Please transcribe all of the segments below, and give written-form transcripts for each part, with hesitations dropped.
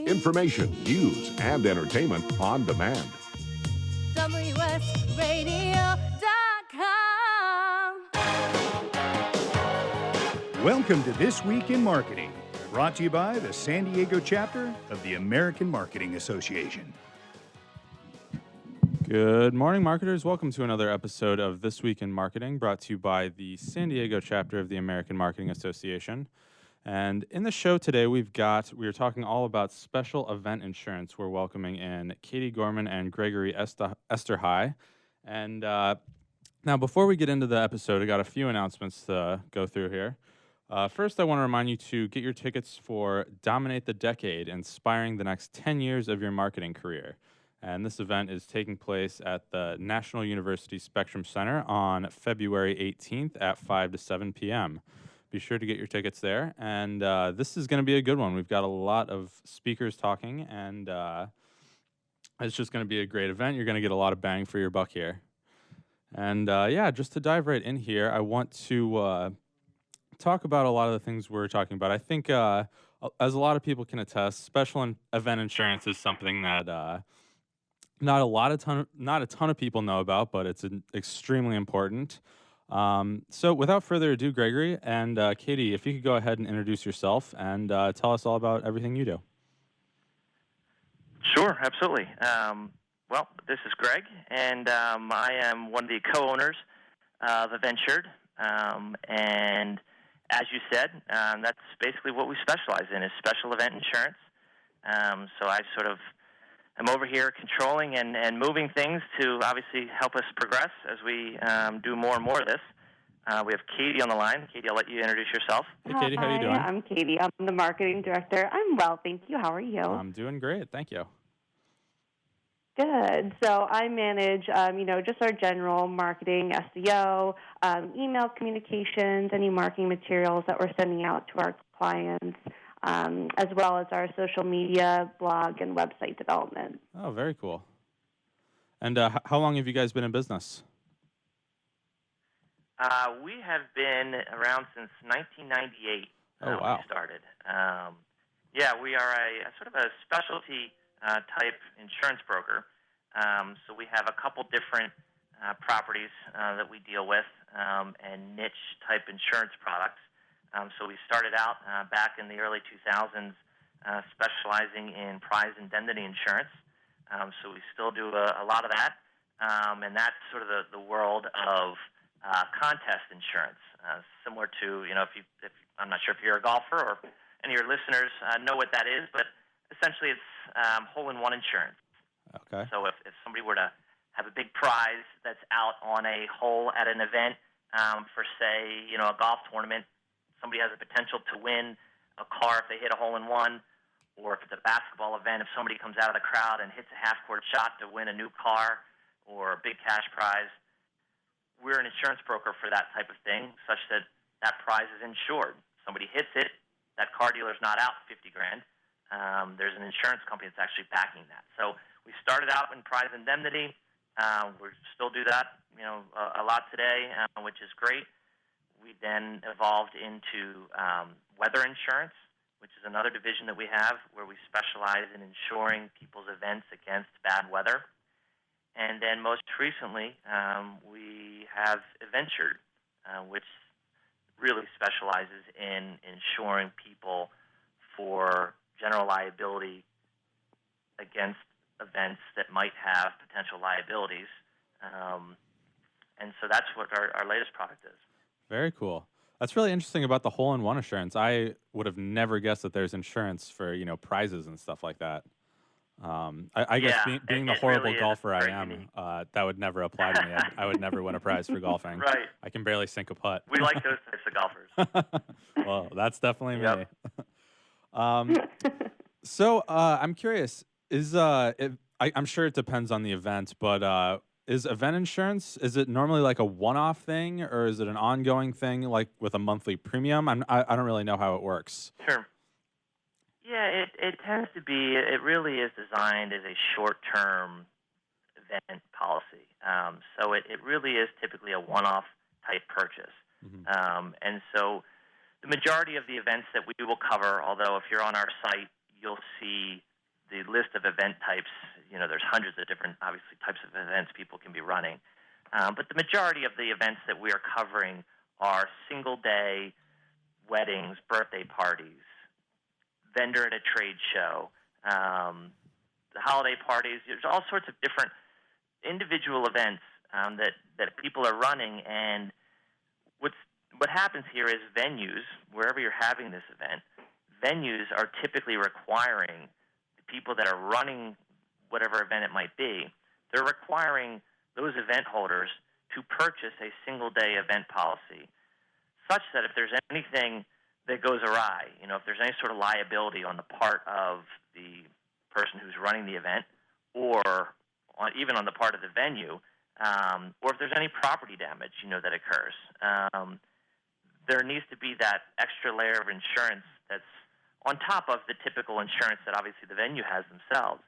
Information, news, and entertainment on demand. WSRadio.com. Welcome to This Week in Marketing, brought to you by the San Diego chapter of the American Marketing Association. Good morning, marketers. Welcome to another episode of This Week in Marketing, brought to you by the San Diego chapter of the American Marketing Association. And in the show today, we are talking all about special event insurance. We're welcoming in Katie Gorman and Gregory Esterhigh. And now, before we get into the episode, I got a few announcements to go through here. First, I want to remind you to get your tickets for Dominate the Decade, Inspiring the Next 10 Years of Your Marketing Career. And this event is taking place at the National University Spectrum Center on February 18th at 5 to 7 p.m. Be sure to get your tickets there. And this is going to be a good one. We've got a lot of speakers talking, and it's just going to be a great event. You're going to get a lot of bang for your buck here. And just to dive right in here, I want to talk about a lot of the things we're talking about. I think, as a lot of people can attest, special event insurance is something that not a ton of people know about, but it's extremely important. So without further ado, Gregory and Katie, if you could go ahead and introduce yourself and tell us all about everything you do. Sure, absolutely. Well, this is Greg, and I am one of the co-owners of Eventured. And as you said, that's basically what we specialize in, is special event insurance. So I sort of I'm over here controlling and moving things to obviously help us progress as we do more and more of this. We have Katie on the line. Katie, I'll let you introduce yourself. Hey, Katie, how are you doing? I'm Katie. I'm the marketing director. I'm well, thank you. How are you? I'm doing great. Thank you. Good. So I manage, just our general marketing, SEO, email communications, any marketing materials that we're sending out to our clients, as well as our social media, blog, and website development. Oh, very cool. And how long have you guys been in business? We have been around since 1998. Oh, wow. We started. We are a sort of a specialty type insurance broker. So we have a couple different properties that we deal with and niche type insurance products. So we started out back in the early 2000s specializing in prize indemnity insurance. So we still do a lot of that. And that's sort of the world of contest insurance, similar to, if I'm not sure if you're a golfer or any of your listeners know what that is, but essentially it's hole-in-one insurance. Okay. So if somebody were to have a big prize that's out on a hole at an event for, say, a golf tournament, somebody has a potential to win a car if they hit a hole-in-one, or if it's a basketball event, if somebody comes out of the crowd and hits a half-court shot to win a new car or a big cash prize. We're an insurance broker for that type of thing, such that that prize is insured. Somebody hits it, that car dealer's not out $50,000. There's an insurance company that's actually backing that. So we started out in prize indemnity. We still do that, a lot today, which is great. We then evolved into weather insurance, which is another division that we have where we specialize in insuring people's events against bad weather. And then most recently, we have Eventured, which really specializes in insuring people for general liability against events that might have potential liabilities. And so that's what our latest product is. Very cool. That's really interesting about the hole-in-one insurance. I would have never guessed that there's insurance for, prizes and stuff like that. I guess being the horrible really golfer I am, that would never apply to me. I would never win a prize for golfing. Right. I can barely sink a putt. We like those types of golfers. Well, that's definitely me. Yep. So I'm curious, I'm sure it depends on the event, but is event insurance, is it normally like a one-off thing, or is it an ongoing thing, like with a monthly premium? I don't really know how it works. Sure. Yeah, it tends to be, it really is designed as a short-term event policy. So it really is typically a one-off type purchase. Mm-hmm. And so the majority of the events that we will cover, although if you're on our site, you'll see the list of event types, there's hundreds of different, obviously, types of events people can be running. But the majority of the events that we are covering are single-day weddings, birthday parties, vendor at a trade show, the holiday parties. There's all sorts of different individual events that people are running. And what happens here is venues, wherever you're having this event, venues are typically requiring the people that are running whatever event it might be, they're requiring those event holders to purchase a single-day event policy such that if there's anything that goes awry, if there's any sort of liability on the part of the person who's running the event or even on the part of the venue, or if there's any property damage, that occurs, there needs to be that extra layer of insurance that's on top of the typical insurance that obviously the venue has themselves.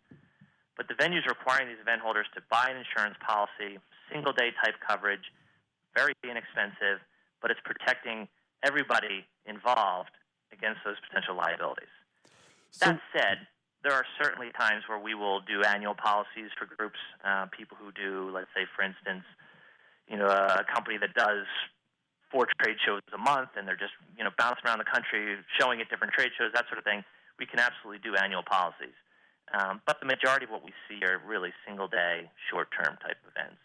But the venue is requiring these event holders to buy an insurance policy, single-day type coverage, very inexpensive, but it's protecting everybody involved against those potential liabilities. That said, there are certainly times where we will do annual policies for groups, people who do, let's say, for instance, a company that does 4 trade shows a month and they're just, bouncing around the country, showing at different trade shows, that sort of thing. We can absolutely do annual policies. But the majority of what we see are really single-day, short-term type events.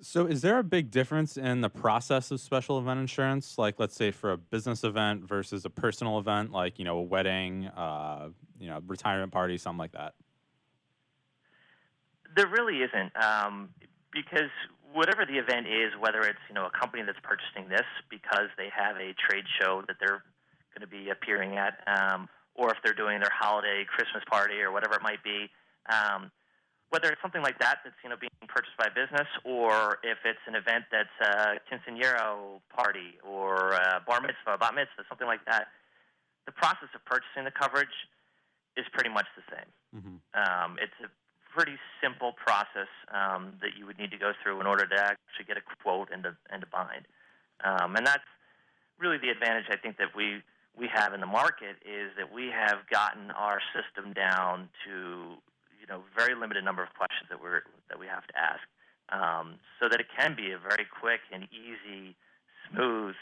So is there a big difference in the process of special event insurance? Like, let's say for a business event versus a personal event, like, a wedding, retirement party, something like that? There really isn't, because whatever the event is, whether it's, a company that's purchasing this because they have a trade show that they're going to be appearing at, or if they're doing their holiday Christmas party or whatever it might be, whether it's something like that that's being purchased by a business, or if it's an event that's a quinceañero party or a bar mitzvah, bat mitzvah, something like that, the process of purchasing the coverage is pretty much the same. Mm-hmm. It's a pretty simple process that you would need to go through in order to actually get a quote and to bind. And that's really the advantage I think that we have in the market, is that we have gotten our system down to very limited number of questions that we have to ask, so that it can be a very quick and easy, smooth,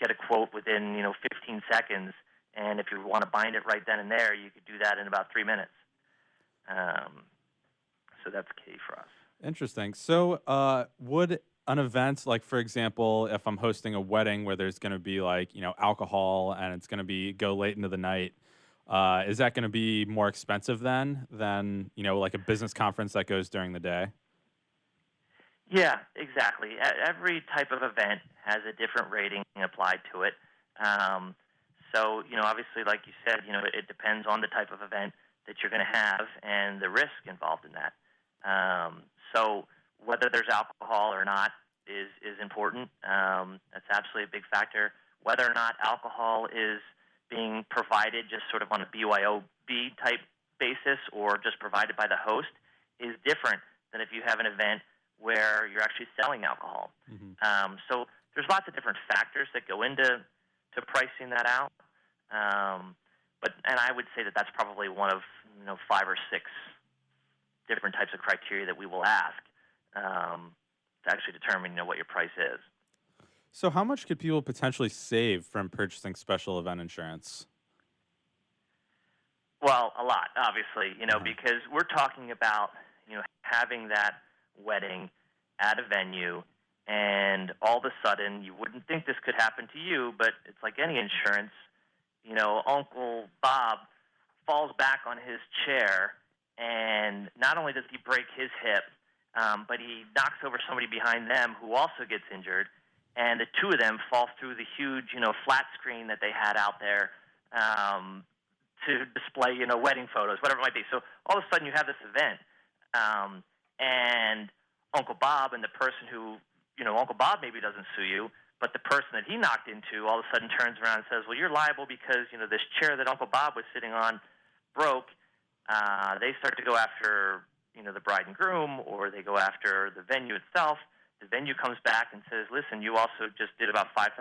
get a quote within 15 seconds, and if you want to bind it right then and there, you could do that in about 3 minutes. So that's key for us. Interesting. So would an event, like, for example, if I'm hosting a wedding where there's going to be alcohol and it's going to go late into the night, is that going to be more expensive than like a business conference that goes during the day? Yeah, exactly. Every type of event has a different rating applied to it. So, obviously, like you said, it depends on the type of event that you're going to have and the risk involved in that. So whether there's alcohol or not is important. That's absolutely a big factor. Whether or not alcohol is being provided just sort of on a BYOB type basis or just provided by the host is different than if you have an event where you're actually selling alcohol. Mm-hmm. So there's lots of different factors that go into pricing that out. And I would say that that's probably one of 5 or 6 different types of criteria that we will ask to actually determine what your price is. So how much could people potentially save from purchasing special event insurance? Well, a lot, obviously, because we're talking about, having that wedding at a venue, and all of a sudden, you wouldn't think this could happen to you, but it's like any insurance. Uncle Bob falls back on his chair, and not only does he break his hip, but he knocks over somebody behind them who also gets injured, and the two of them fall through the huge, flat screen that they had out there to display, wedding photos, whatever it might be. So all of a sudden you have this event, and Uncle Bob and the person who, Uncle Bob maybe doesn't sue you, but the person that he knocked into all of a sudden turns around and says, well, you're liable because, this chair that Uncle Bob was sitting on broke. They start to go after, the bride and groom, or they go after the venue itself. The venue comes back and says, listen, you also just did about $5,000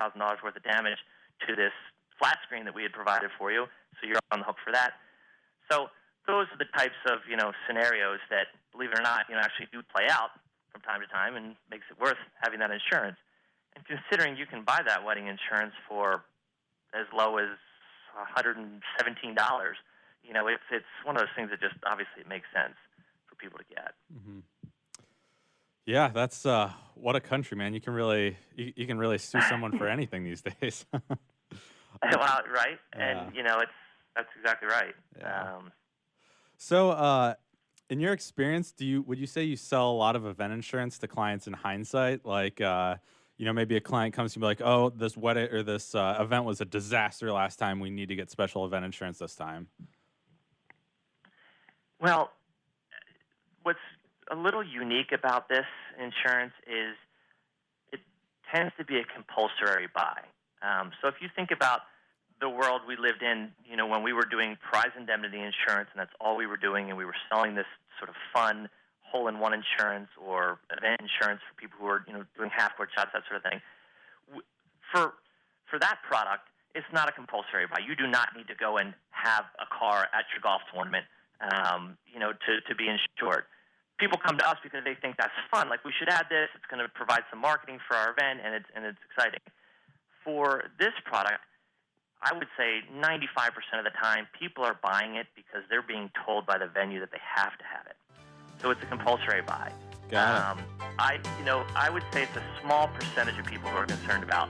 worth of damage to this flat screen that we had provided for you, so you're on the hook for that. So those are the types of, scenarios that, believe it or not, actually do play out from time to time and makes it worth having that insurance. And considering you can buy that wedding insurance for as low as $117, it's one of those things that just obviously it makes sense for people to get. Mm-hmm. Yeah, that's what a country, man. You can really sue someone for anything these days. Well, right, and that's exactly right. Yeah. So, in your experience, would you say you sell a lot of event insurance to clients in hindsight? Like, maybe a client comes to you like, "Oh, this wedding or this event was a disaster last time. We need to get special event insurance this time." Well, what's a little unique about this insurance is it tends to be a compulsory buy. So if you think about the world we lived in, when we were doing prize indemnity insurance, and that's all we were doing, and we were selling this sort of fun hole-in-one insurance or event insurance for people who are, doing half-court shots, that sort of thing. For that product, it's not a compulsory buy. You do not need to go and have a car at your golf tournament, to be insured. People come to us because they think that's fun. Like, we should add this. It's going to provide some marketing for our event, and it's exciting. For this product, I would say 95% of the time, people are buying it because they're being told by the venue that they have to have it. So it's a compulsory buy. Got it. I would say it's a small percentage of people who are concerned about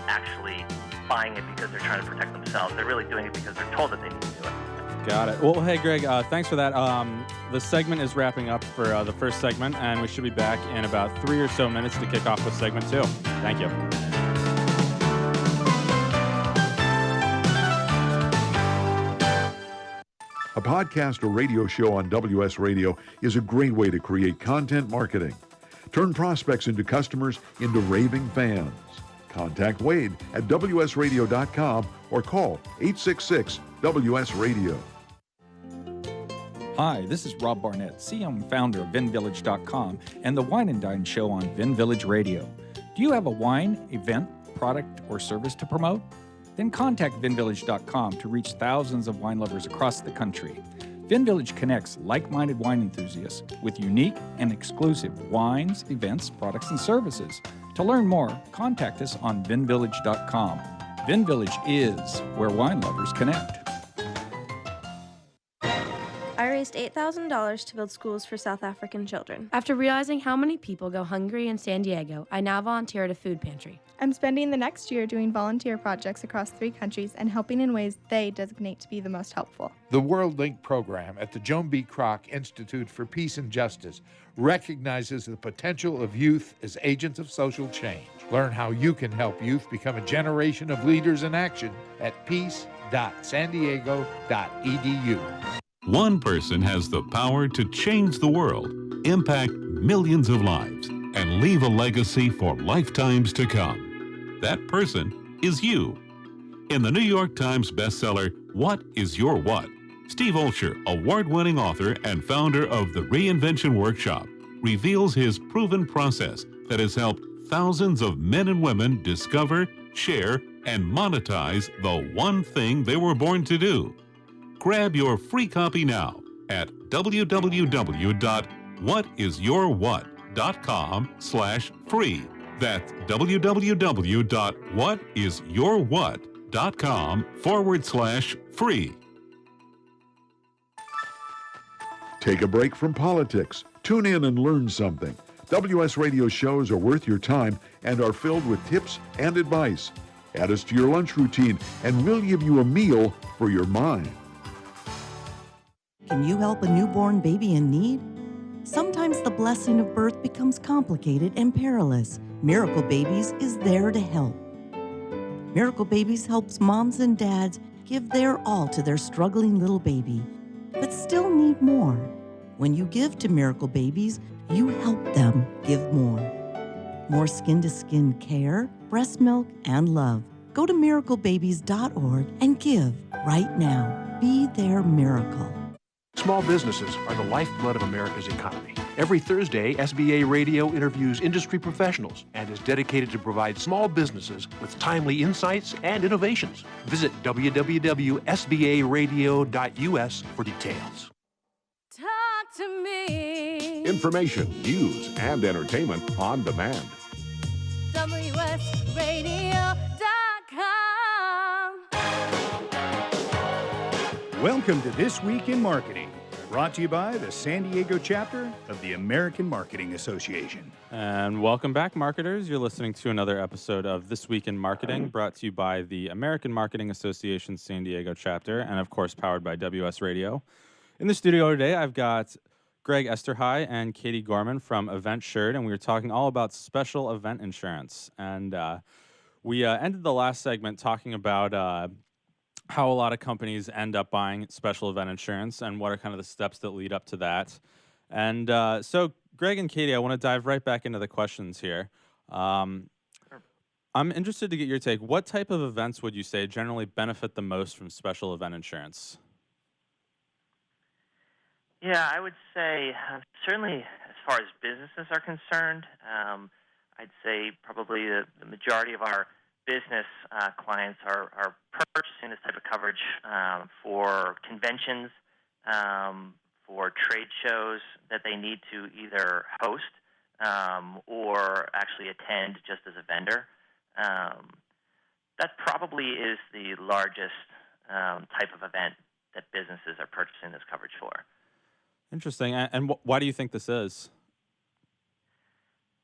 actually buying it because they're trying to protect themselves. They're really doing it because they're told that they need to do it. Got it. Well, hey, Greg, thanks for that. The segment is wrapping up for the first segment, and we should be back in about 3 or so minutes to kick off with segment 2. Thank you. A podcast or radio show on WS Radio is a great way to create content marketing. Turn prospects into customers into raving fans. Contact Wade at WSRadio.com or call 866-WS-RADIO. Hi, this is Rob Barnett, CEO and founder of VinVillage.com and the Wine and Dine Show on Vin Village Radio. Do you have a wine, event, product, or service to promote? Then contact VinVillage.com to reach thousands of wine lovers across the country. VinVillage connects like-minded wine enthusiasts with unique and exclusive wines, events, products, and services. To learn more, contact us on VinVillage.com. VinVillage is where wine lovers connect. I raised $8,000 to build schools for South African children. After realizing how many people go hungry in San Diego, I now volunteer at a food pantry. I'm spending the next year doing volunteer projects across 3 countries and helping in ways they designate to be the most helpful. The World Link program at the Joan B. Kroc Institute for Peace and Justice recognizes the potential of youth as agents of social change. Learn how you can help youth become a generation of leaders in action at peace.sandiego.edu. One person has the power to change the world, impact millions of lives, and leave a legacy for lifetimes to come. That person is you. In the New York Times bestseller, What is Your What?, Steve Olsher, award-winning author and founder of the Reinvention Workshop, reveals his proven process that has helped thousands of men and women discover, share, and monetize the one thing they were born to do. Grab your free copy now at www.whatisyourwhat.com/free. That's www.whatisyourwhat.com/free. Take a break from politics. Tune in and learn something. WS Radio shows are worth your time and are filled with tips and advice. Add us to your lunch routine, and we'll give you a meal for your mind. Can you help a newborn baby in need? Sometimes the blessing of birth becomes complicated and perilous. Miracle Babies is there to help. Miracle Babies helps moms and dads give their all to their struggling little baby, but still need more. When you give to Miracle Babies, you help them give more. More skin-to-skin care, breast milk, and love. Go to miraclebabies.org and give right now. Be their miracle. Small businesses are the lifeblood of America's economy. Every Thursday, SBA Radio interviews industry professionals and is dedicated to provide small businesses with timely insights and innovations. Visit www.sbaradio.us for details. to me. Information, news, and entertainment on demand. WSRadio.com. Welcome to This Week in Marketing, brought to you by the San Diego chapter of the American Marketing Association. And welcome back, marketers. You're listening to another episode of This Week in Marketing, brought to you by the American Marketing Association San Diego chapter, and of course powered by WS Radio. In the studio today, I've got Greg Esterhai and Katie Gorman from Event Shirt, and we were talking all about special event insurance. And we ended the last segment talking about how a lot of companies end up buying special event insurance and what are kind of the steps that lead up to that. And so, Greg and Katie, I want to dive right back into the questions here. I'm interested to get your take. What type of events would you say generally benefit the most from special event insurance? Yeah, I would say certainly as far as businesses are concerned, I'd say probably the majority of our business clients are purchasing this type of coverage for conventions, for trade shows that they need to either host or actually attend just as a vendor. That probably is the largest type of event that businesses are purchasing this coverage for. Interesting. And why do you think this is?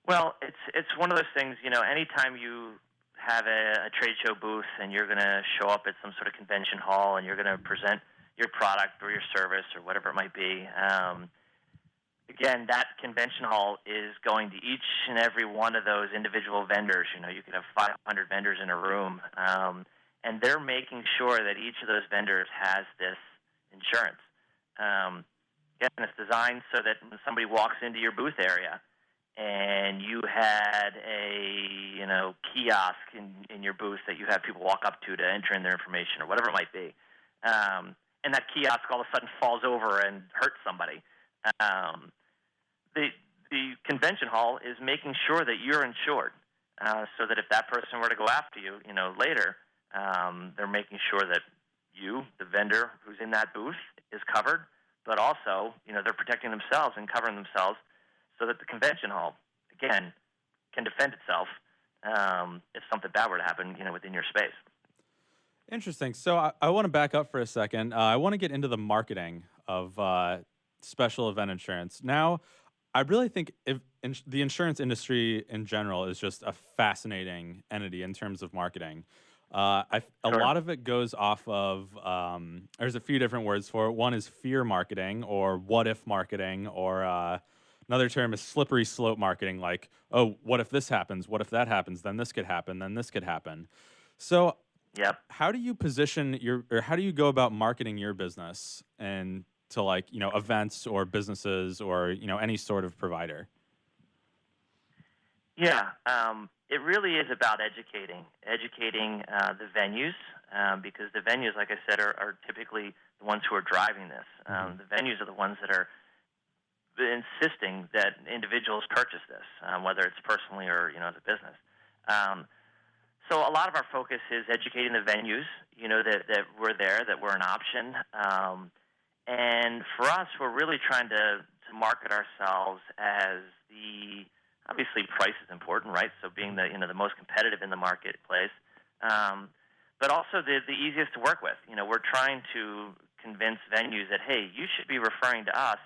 Well, it's one of those things, anytime you have a trade show booth and you're going to show up at some sort of convention hall and you're going to present your product or your service or whatever it might be, again, that convention hall is going to each and every one of those individual vendors. You could have 500 vendors in a room, and they're making sure that each of those vendors has this insurance. Again, it's designed so that when somebody walks into your booth area and you had a kiosk in your booth that you have people walk up to enter in their information or whatever it might be, and that kiosk all of a sudden falls over and hurts somebody, the convention hall is making sure that you're insured, so that if that person were to go after you, later, they're making sure that you, the vendor who's in that booth, is covered. But also, they're protecting themselves and covering themselves so that the convention hall, again, can defend itself if something bad were to happen, within your space. Interesting. So I want to back up for a second. I want to get into the marketing of special event insurance. Now, I really think the insurance industry in general is just a fascinating entity in terms of marketing. A lot of it goes off of, there's a few different words for it. One is fear marketing or what if marketing, or another term is slippery slope marketing, like, oh, what if this happens? What if that happens? Then this could happen. Then this could happen. So how do you position how do you go about marketing your business and to events or businesses or, any sort of provider? Yeah. It really is about educating the venues, because the venues, like I said, are typically the ones who are driving this. The venues are the ones that are insisting that individuals purchase this, whether it's personally or as a business. So a lot of our focus is educating the venues, that we're there, that we're an option. And for us, we're really trying to market ourselves as obviously price is important, right? So being the most competitive in the marketplace, but also the easiest to work with. We're trying to convince venues that, hey, you should be referring to us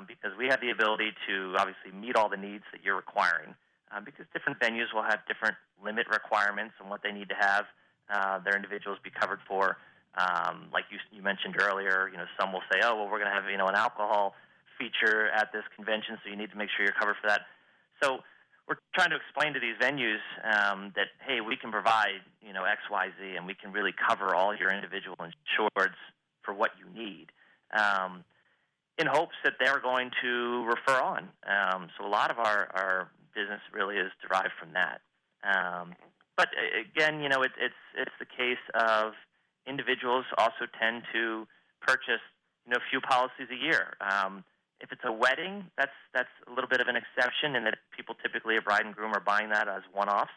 because we have the ability to obviously meet all the needs that you're requiring. Because different venues will have different limit requirements on what they need to have their individuals be covered for. Like you mentioned earlier, some will say, oh, well, we're going to have an alcohol feature at this convention, so you need to make sure you're covered for that. So we're trying to explain to these venues that, hey, we can provide, X, Y, Z, and we can really cover all your individual insureds for what you need, in hopes that they're going to refer on. So a lot of our business really is derived from that. But again, it's the case of individuals also tend to purchase, a few policies a year. If it's a wedding, that's a little bit of an exception in that people typically, a bride and groom, are buying that as one-offs.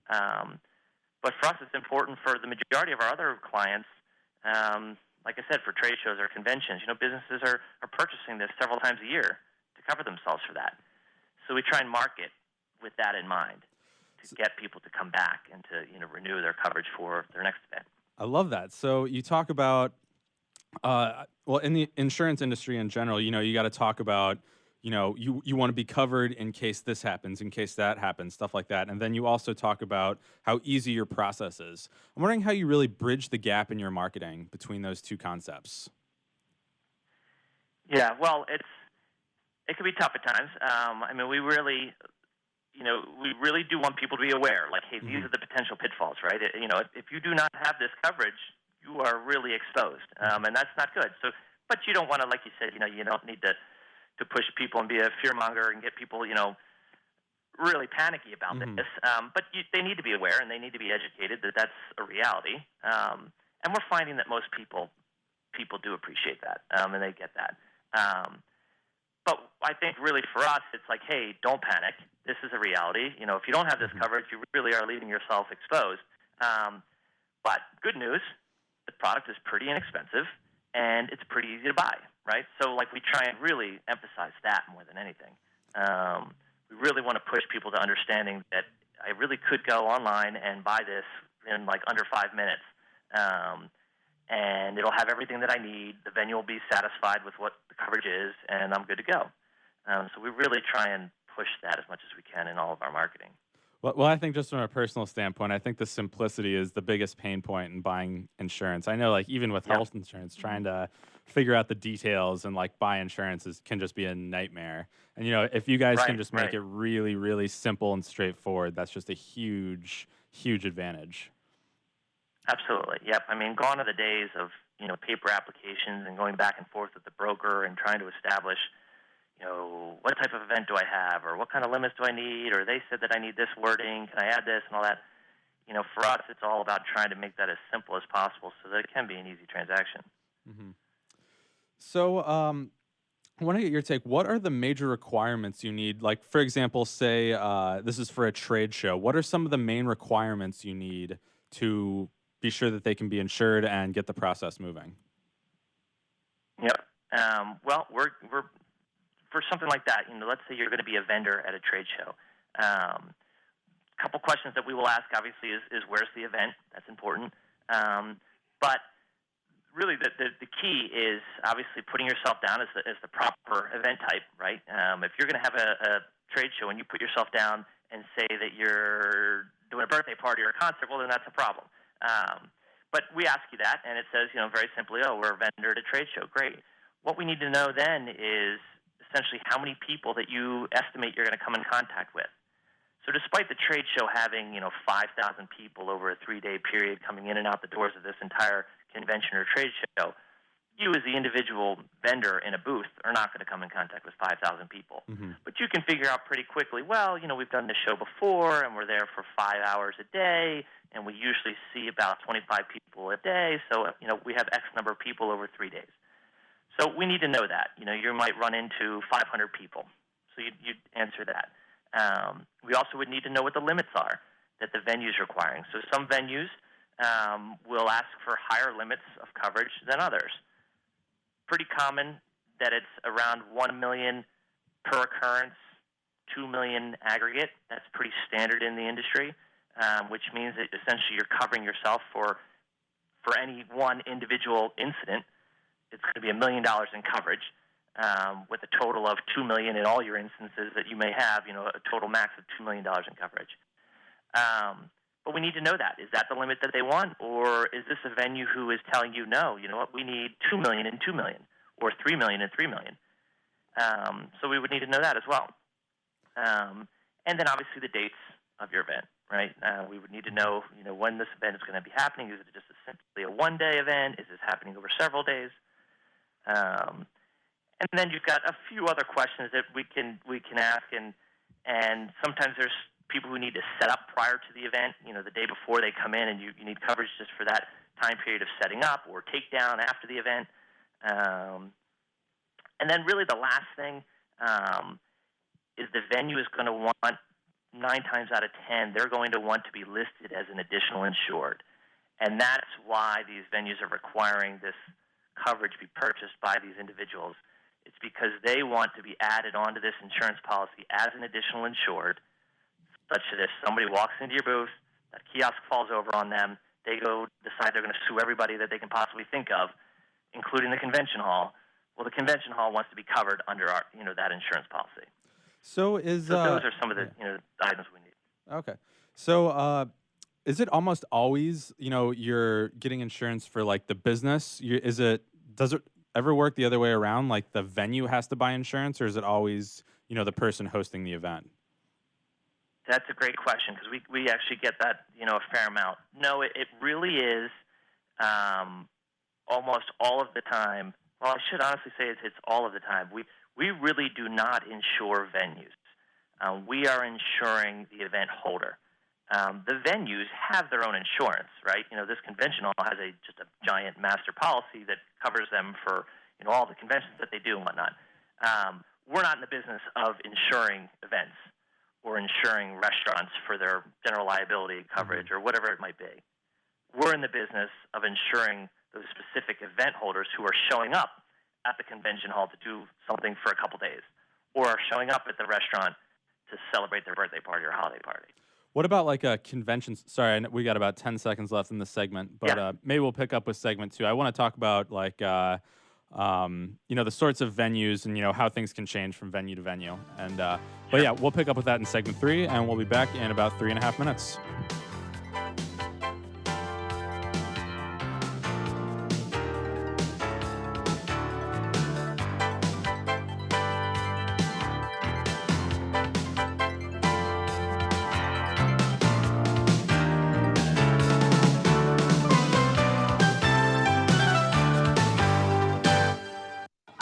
But for us, it's important for the majority of our other clients. like I said, for trade shows or conventions, businesses are purchasing this several times a year to cover themselves for that. So we try and market with that in mind to get people to come back and to renew their coverage for their next event. I love that. So you talk about, well, in the insurance industry in general, you got to talk about, you want to be covered in case this happens, in case that happens, stuff like that. And then you also talk about how easy your process is. I'm wondering how you really bridge the gap in your marketing between those two concepts. Yeah, well, it can be tough at times. We really do want people to be aware, like, hey, these are the potential pitfalls, right? If you do not have this coverage, you are really exposed, and that's not good. So, but you don't want to, like you said, you don't need to push people and be a fearmonger and get people, really panicky about this. But they need to be aware and they need to be educated that that's a reality. And we're finding that most people do appreciate that, and they get that. But I think really for us, it's like, hey, don't panic. This is a reality. If you don't have this coverage, you really are leaving yourself exposed. But good news, the product is pretty inexpensive, and it's pretty easy to buy, right? So, like, we try and really emphasize that more than anything. We really want to push people to understanding that I really could go online and buy this in, like, under 5 minutes. And it'll have everything that I need. The venue will be satisfied with what the coverage is, and I'm good to go. So we really try and push that as much as we can in all of our marketing. Well, I think just from a personal standpoint, I think the simplicity is the biggest pain point in buying insurance. I know, like, even with health insurance, trying to figure out the details and, like, buy insurance can just be a nightmare. And, if you guys can just make it really, really simple and straightforward, that's just a huge, huge advantage. Absolutely. Yep. Gone are the days of, paper applications and going back and forth with the broker and trying to establish, what type of event do I have, or what kind of limits do I need, or they said that I need this wording, can I add this and all that. For us, it's all about trying to make that as simple as possible so that it can be an easy transaction. So, I want to get your take. What are the major requirements you need? Like, for example, say this is for a trade show. What are some of the main requirements you need to be sure that they can be insured and get the process moving? Yep. Well, we're for something like that. Let's say you're going to be a vendor at a trade show. A couple questions that we will ask, obviously, is where's the event? That's important. But really, the key is obviously putting yourself down as the proper event type, right? If you're going to have a trade show and you put yourself down and say that you're doing a birthday party or a concert, well, then that's a problem. But we ask you that, and it says, very simply, oh, we're a vendor at a trade show. Great. What we need to know then is essentially how many people that you estimate you're going to come in contact with. So despite the trade show having, 5,000 people over a 3-day period coming in and out the doors of this entire convention or trade show, you as the individual vendor in a booth are not going to come in contact with 5,000 people. But you can figure out pretty quickly, well, we've done this show before, and we're there for 5 hours a day, and we usually see about 25 people a day, so, we have X number of people over 3 days. So we need to know that. You might run into 500 people, so you'd answer that. We also would need to know what the limits are that the venue's requiring. So some venues will ask for higher limits of coverage than others. Pretty common that it's around $1 million per occurrence, $2 million aggregate. That's pretty standard in the industry, which means that essentially you're covering yourself for any one individual incident. It's going to be $1 million in coverage, with a total of $2 million in all your instances that you may have. A total max of $2 million in coverage. But we need to know that. Is that the limit that they want, or is this a venue who is telling you, no, you know what, we need $2 million and $2 million, or $3 million and $3 million? So we would need to know that as well. And then obviously the dates of your event, right? We would need to know, when this event is going to be happening. Is it just simply a one-day event? Is this happening over several days? And then you've got a few other questions that we can ask, and sometimes there's people who need to set up prior to the event, the day before they come in, and you need coverage just for that time period of setting up or takedown after the event. And then really the last thing is the venue is going to want, 9 times out of 10, they're going to want to be listed as an additional insured. And that's why these venues are requiring this coverage be purchased by these individuals, it's because they want to be added onto this insurance policy as an additional insured, such that if somebody walks into your booth, that kiosk falls over on them, they go decide they're going to sue everybody that they can possibly think of, including the convention hall. Well, the convention hall wants to be covered under our, that insurance policy. So those are some of the items we need. Okay. So is it almost always, you're getting insurance for like the business? Does it ever work the other way around? Like the venue has to buy insurance, or is it always, the person hosting the event? That's a great question, because we actually get that, a fair amount. No, it really is almost all of the time. Well, I should honestly say it's all of the time. We really do not insure venues. We are insuring the event holder. The venues have their own insurance, right? This convention hall has just a giant master policy that covers them for, all the conventions that they do and whatnot. We're not in the business of insuring events or insuring restaurants for their general liability coverage or whatever it might be. We're in the business of insuring those specific event holders who are showing up at the convention hall to do something for a couple days, or are showing up at the restaurant to celebrate their birthday party or holiday party. What about like a convention? Sorry, we got about 10 seconds left in this segment, but maybe we'll pick up with segment 2. I want to talk about like, the sorts of venues and, how things can change from venue to venue. And, but yeah, we'll pick up with that in segment 3, and we'll be back in about 3.5 minutes.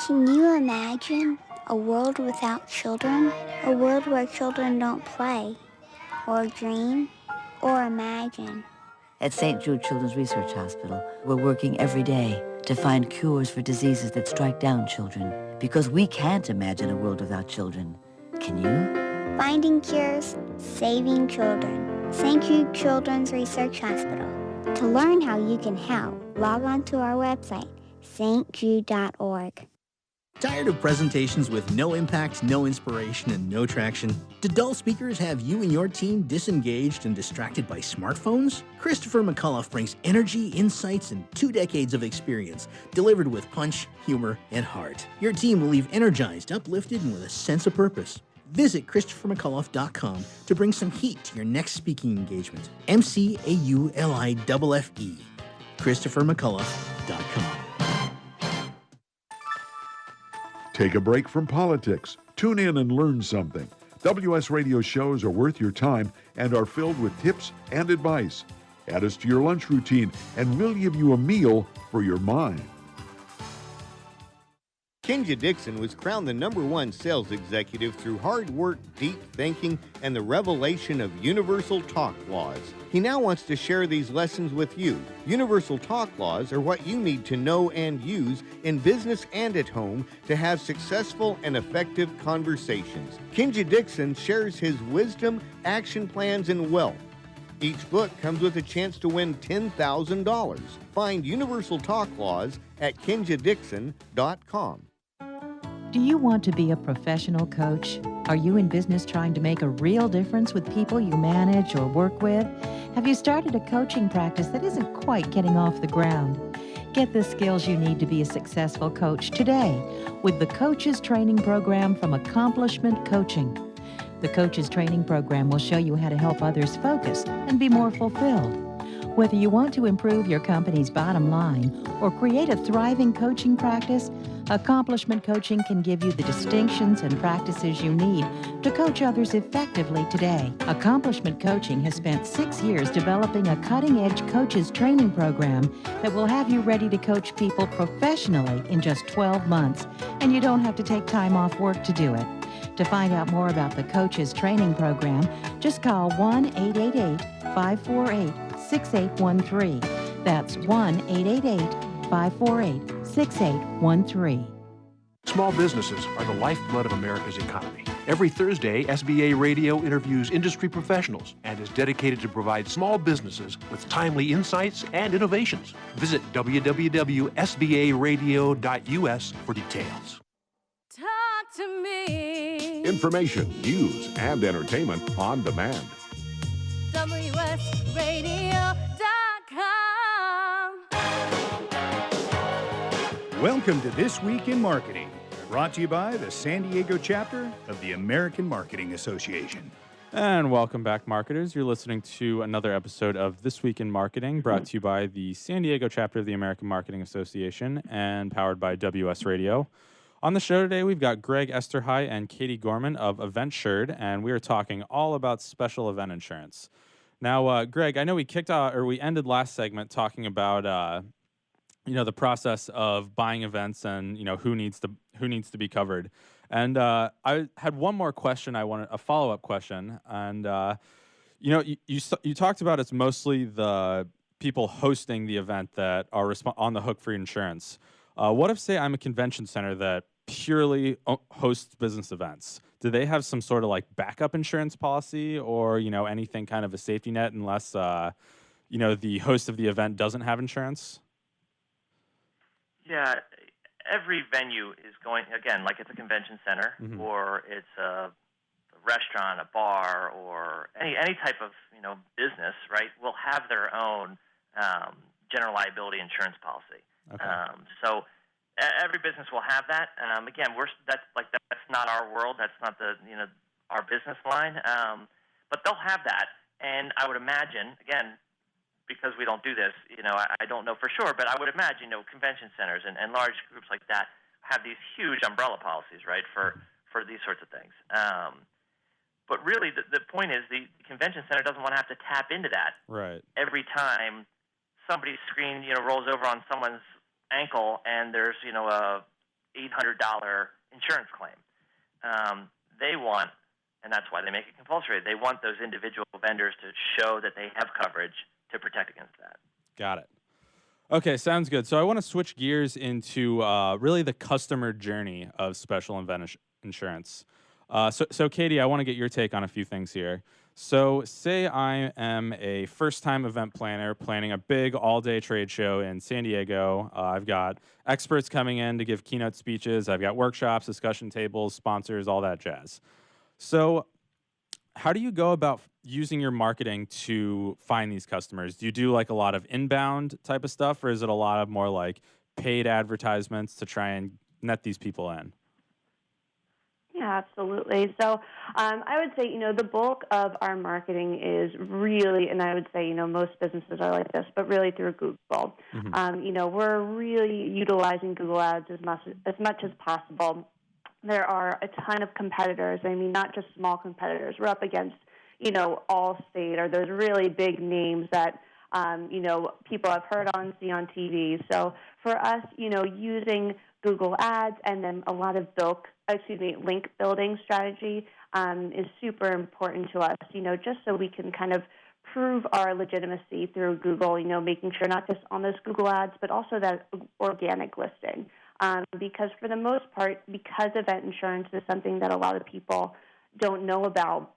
Can you imagine a world without children? A world where children don't play, or dream, or imagine? At St. Jude Children's Research Hospital, we're working every day to find cures for diseases that strike down children, because we can't imagine a world without children. Can you? Finding cures, saving children. St. Jude Children's Research Hospital. To learn how you can help, log on to our website, stjude.org. Tired of presentations with no impact, no inspiration, and no traction? Do dull speakers have you and your team disengaged and distracted by smartphones? Christopher McCullough brings energy, insights, and 2 decades of experience, delivered with punch, humor, and heart. Your team will leave energized, uplifted, and with a sense of purpose. Visit ChristopherMcCullough.com to bring some heat to your next speaking engagement. McCulloughe. ChristopherMcCullough.com. Take a break from politics. Tune in and learn something. WS Radio shows are worth your time and are filled with tips and advice. Add us to your lunch routine, and we'll give you a meal for your mind. Kinja Dixon was crowned the #1 sales executive through hard work, deep thinking, and the revelation of universal talk laws. He now wants to share these lessons with you. Universal talk laws are what you need to know and use in business and at home to have successful and effective conversations. Kinja Dixon shares his wisdom, action plans, and wealth. Each book comes with a chance to win $10,000. Find Universal Talk Laws at KinjaDixon.com. Do you want to be a professional coach? Are you in business trying to make a real difference with people you manage or work with? Have you started a coaching practice that isn't quite getting off the ground? Get the skills you need to be a successful coach today with the Coaches Training Program from Accomplishment Coaching. The Coaches Training Program will show you how to help others focus and be more fulfilled. Whether you want to improve your company's bottom line or create a thriving coaching practice, Accomplishment Coaching can give you the distinctions and practices you need to coach others effectively today. Accomplishment Coaching has spent 6 years developing a cutting-edge coaches training program that will have you ready to coach people professionally in just 12 months, and you don't have to take time off work to do it. To find out more about the Coaches Training Program, just call 1-888-548-6813. That's 1-888-548-6813. Small businesses are the lifeblood of America's economy. Every Thursday, SBA Radio interviews industry professionals and is dedicated to provide small businesses with timely insights and innovations. Visit www.sbaradio.us for details. Talk to me. Information, news, and entertainment on demand. WSRadio.com. Welcome to This Week in Marketing, brought to you by the San Diego chapter of the American Marketing Association. And welcome back, marketers. You're listening to another episode of This Week in Marketing, brought to you by the San Diego chapter of the American Marketing Association and powered by WS Radio. On the show today, we've got Greg Esterhai and Katie Gorman of EventSured, and we are talking all about special event insurance. Now, Greg, I know we ended last segment talking about the process of buying events and who needs to be covered. And I had one more question. A follow-up question, and you talked about it's mostly the people hosting the event that are on the hook for insurance. What if, say, I'm a convention center that purely hosts business events? Do they have some sort of like backup insurance policy, or anything kind of a safety net unless the host of the event doesn't have insurance? Yeah, every venue is going, again, like it's a convention center, or it's a restaurant, a bar, or any type of business, right? Will have their own general liability insurance policy. Okay. So every business will have that. Again, that's not our world. That's not our business line. But they'll have that, and I would imagine, again, because we don't do this, I don't know for sure, but I would imagine, convention centers and large groups like that have these huge umbrella policies, right, for these sorts of things. But really, the point is the convention center doesn't want to have to tap into that right every time somebody's screen, rolls over on someone's ankle and there's, a $800 insurance claim. They want, and that's why they make it compulsory, they want those individual vendors to show that they have coverage to protect against that. Got it. Okay, sounds good. So I want to switch gears into really the customer journey of special event insurance. So Katie, I want to get your take on a few things here. So say I am a first-time event planner planning a big all-day trade show in San Diego. I've got experts coming in to give keynote speeches. I've got workshops, discussion tables, sponsors, all that jazz. So how do you go about using your marketing to find these customers? Do you do like a lot of inbound type of stuff, or is it a lot of more like paid advertisements to try and net these people in? Yeah, absolutely. So I would say, the bulk of our marketing is really, and I would say, most businesses are like this, but really through Google. We're really utilizing Google Ads as much as possible. There are a ton of competitors. I mean, not just small competitors. We're up against, Allstate or those really big names that, people have heard on, see on TV. So for us, using Google Ads and then a lot of link building strategy is super important to us, just so we can kind of prove our legitimacy through Google, making sure not just on those Google Ads, but also that organic listing. Because for the most part, because event insurance is something that a lot of people don't know about,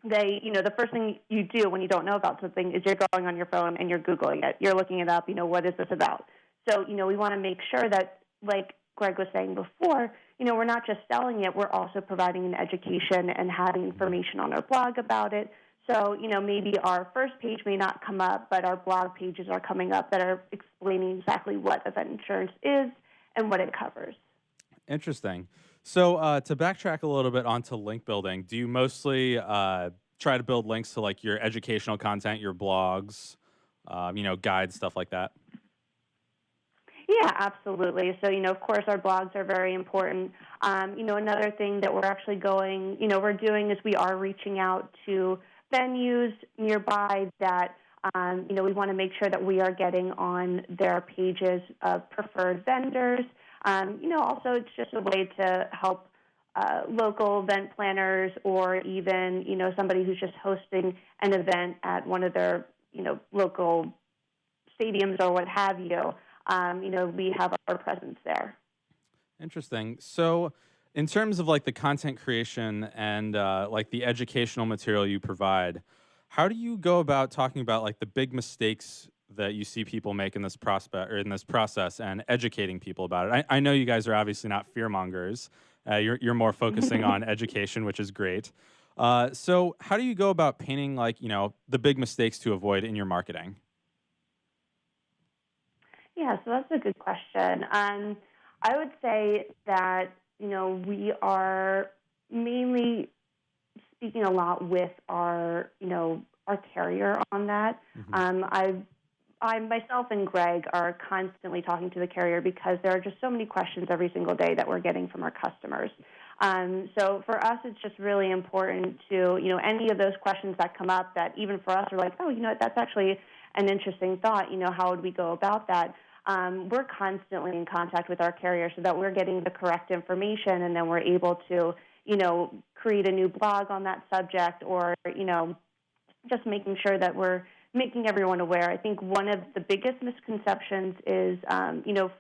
the first thing you do when you don't know about something is you're going on your phone and you're Googling it. You're looking it up, what is this about? So, we want to make sure that, like Greg was saying before, we're not just selling it, we're also providing an education and having information on our blog about it. So, maybe our first page may not come up, but our blog pages are coming up that are explaining exactly what event insurance is and what it covers. Interesting. So to backtrack a little bit onto link building, do you mostly try to build links to like your educational content, your blogs, guides, stuff like that? Yeah, absolutely. So, of course, our blogs are very important. Another thing that we're actually we're doing is we are reaching out to venues nearby that, we want to make sure that we are getting on their pages of preferred vendors. Also it's just a way to help local event planners or even, somebody who's just hosting an event at one of their, local stadiums or what have you. We have our presence there. Interesting. So In terms of like the content creation and like the educational material you provide, how do you go about talking about like the big mistakes that you see people make in this process and educating people about it? I know you guys are obviously not fearmongers. You're more focusing on education, which is great. So how do you go about painting like, the big mistakes to avoid in your marketing? Yeah, so that's a good question. I would say that, we are mainly speaking a lot with our carrier on that. I myself and Greg are constantly talking to the carrier because there are just so many questions every single day that we're getting from our customers. So for us, it's just really important to, any of those questions that come up that even for us are like, oh, that's actually an interesting thought. How would we go about that? We're constantly in contact with our carrier so that we're getting the correct information, and then we're able to, create a new blog on that subject, or, just making sure that we're making everyone aware. I think one of the biggest misconceptions is,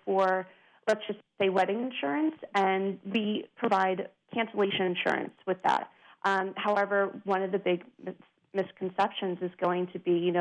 for, let's just say, wedding insurance, and we provide cancellation insurance with that. However, one of the big misconceptions is going to be,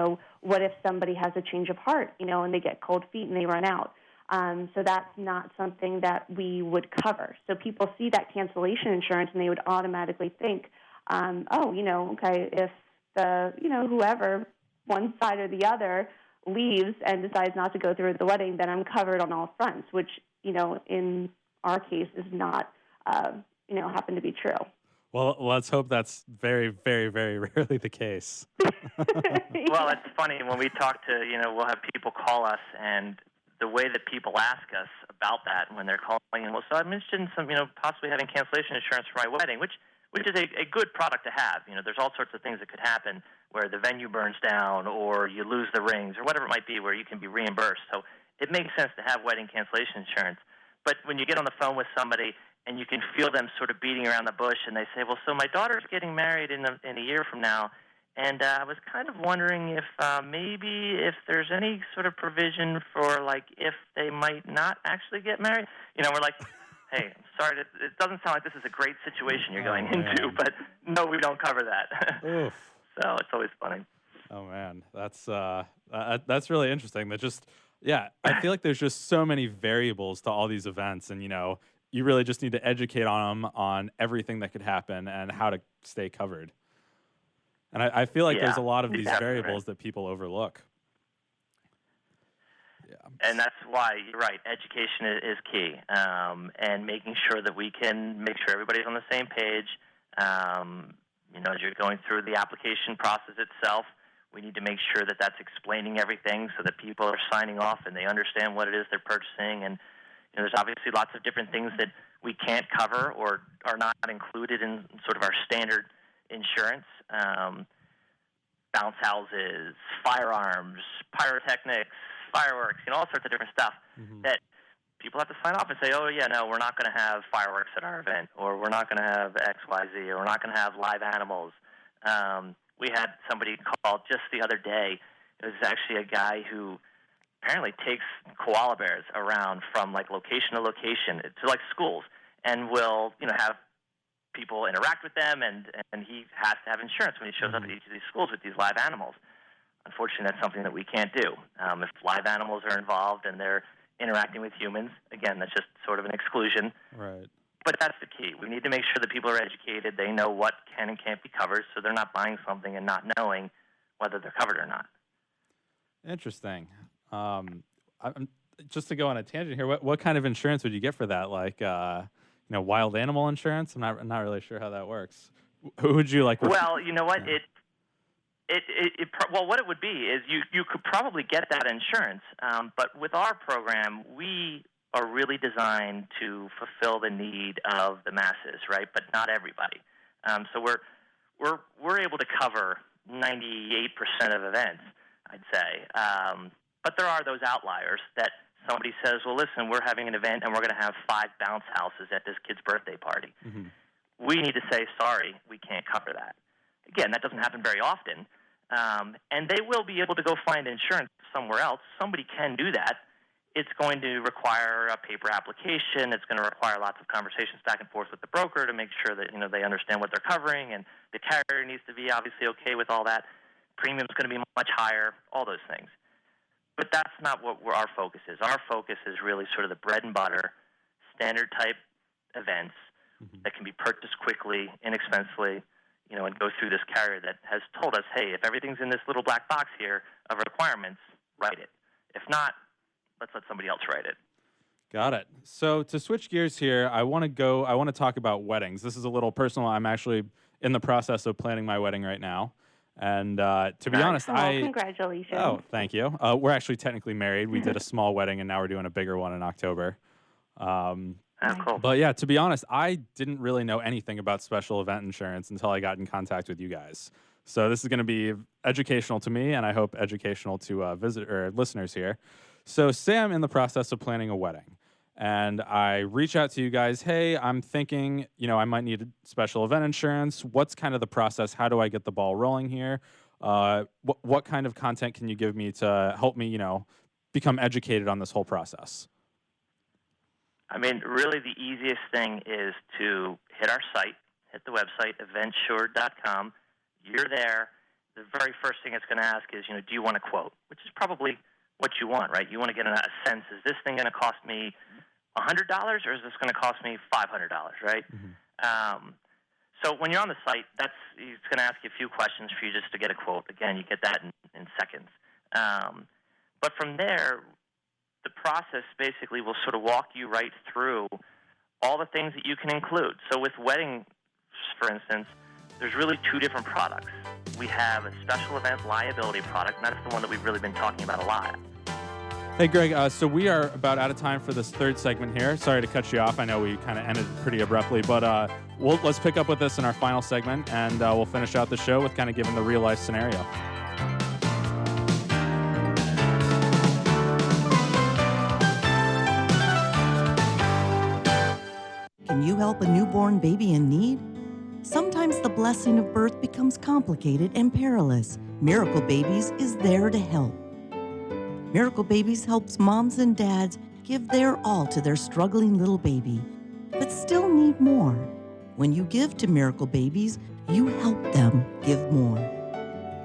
what if somebody has a change of heart, and they get cold feet and they run out? So that's not something that we would cover. So people see that cancellation insurance and they would automatically think, okay, if the, whoever, one side or the other, leaves and decides not to go through with the wedding, then I'm covered on all fronts, which, in our case is not, happen to be true. Well, let's hope that's very, very, very rarely the case. Well, it's funny when we talk to, we'll have people call us, and the way that people ask us about that when they're calling in, well, so I'm interested in some, possibly having cancellation insurance for my wedding, which is a good product to have. There's all sorts of things that could happen where the venue burns down or you lose the rings or whatever it might be where you can be reimbursed. So it makes sense to have wedding cancellation insurance. But when you get on the phone with somebody and you can feel them sort of beating around the bush, and they say, well, so my daughter's getting married in a year from now, and I was kind of wondering if maybe if there's any sort of provision for, like, if they might not actually get married. We're like, hey, I'm sorry, it doesn't sound like this is a great situation you're going into, but no, we don't cover that. Oof. So it's always funny. Oh, man, that's really interesting. That just, I feel like there's just so many variables to all these events, and, you really just need to educate on them on everything that could happen and how to stay covered. And I feel like there's a lot of these variables that people overlook. Yeah. And that's why, you're right, education is key, and making sure that we can make sure everybody's on the same page. As you're going through the application process itself, we need to make sure that that's explaining everything so that people are signing off and they understand what it is they're purchasing. And there's obviously lots of different things that we can't cover or are not included in sort of our standard insurance. Bounce houses, firearms, pyrotechnics, fireworks, all sorts of different stuff that people have to sign off and say, oh, yeah, no, we're not going to have fireworks at our event, or we're not going to have X, Y, Z, or we're not going to have live animals. We had somebody call just the other day. It was actually a guy who apparently takes koala bears around from, like, location to location to, like, schools, and will, have people interact with them, and he has to have insurance when he shows up at each of these schools with these live animals. Unfortunately, that's something that we can't do. If live animals are involved and they're interacting with humans, again, that's just sort of an exclusion. Right. But that's the key. We need to make sure that people are educated. They know what can and can't be covered, so they're not buying something and not knowing whether they're covered or not. Interesting. Just to go on a tangent here, what kind of insurance would you get for that? Like, wild animal insurance? I'm not really sure how that works. Who would you like? Well, you know what? Well, what it would be is you could probably get that insurance, but with our program, we are really designed to fulfill the need of the masses, right? But not everybody. So we're able to cover 98% of events, I'd say. But there are those outliers that somebody says, well, listen, we're having an event and we're going to have 5 bounce houses at this kid's birthday party. We need to say, sorry, we can't cover that. Again, that doesn't happen very often. And they will be able to go find insurance somewhere else. Somebody can do that. it's going to require a paper application. It's going to require lots of conversations back and forth with the broker to make sure that they understand what they're covering, and the carrier needs to be obviously okay with all that. Premium's going to be much higher, all those things. But that's not where our focus is. Our focus is really sort of the bread and butter, standard type events that can be purchased quickly, inexpensively, and go through this carrier that has told us, hey, if everything's in this little black box here of requirements, write it. If not, let's let somebody else write it. Got it. So to switch gears here, I want to talk about weddings. This is a little personal. I'm actually in the process of planning my wedding right now. And to be honest, congratulations. Oh, thank you. We're actually technically married. We did a small wedding, and now we're doing a bigger one in October. Cool. But yeah, to be honest, I didn't really know anything about special event insurance until I got in contact with you guys. So this is going to be educational to me, and I hope educational to listeners here. So say I'm in the process of planning a wedding, and I reach out to you guys. Hey, I'm thinking, I might need special event insurance. What's kind of the process? How do I get the ball rolling here? What kind of content can you give me to help me, become educated on this whole process? I mean, really the easiest thing is to hit our site, hit the website, eventsure.com. You're there. The very first thing it's going to ask is, do you want a quote? Which is probably what you want, right? You want to get a sense, is this thing going to cost me $100 or is this going to cost me $500, right? So when you're on the site, it's going to ask you a few questions for you just to get a quote. Again, you get that in seconds. But from there, the process basically will sort of walk you right through all the things that you can include. So with weddings, for instance, there's really two different products. We have a special event liability product, and that's the one that we've really been talking about a lot. Hey, Greg, so we are about out of time for this third segment here. Sorry to cut you off. I know we kind of ended pretty abruptly, but let's pick up with this in our final segment, and we'll finish out the show with kind of giving the real-life scenario. Can you help a newborn baby in need? Sometimes the blessing of birth becomes complicated and perilous. Miracle Babies is there to help. Miracle Babies helps moms and dads give their all to their struggling little baby, but still need more. When you give to Miracle Babies, you help them give more.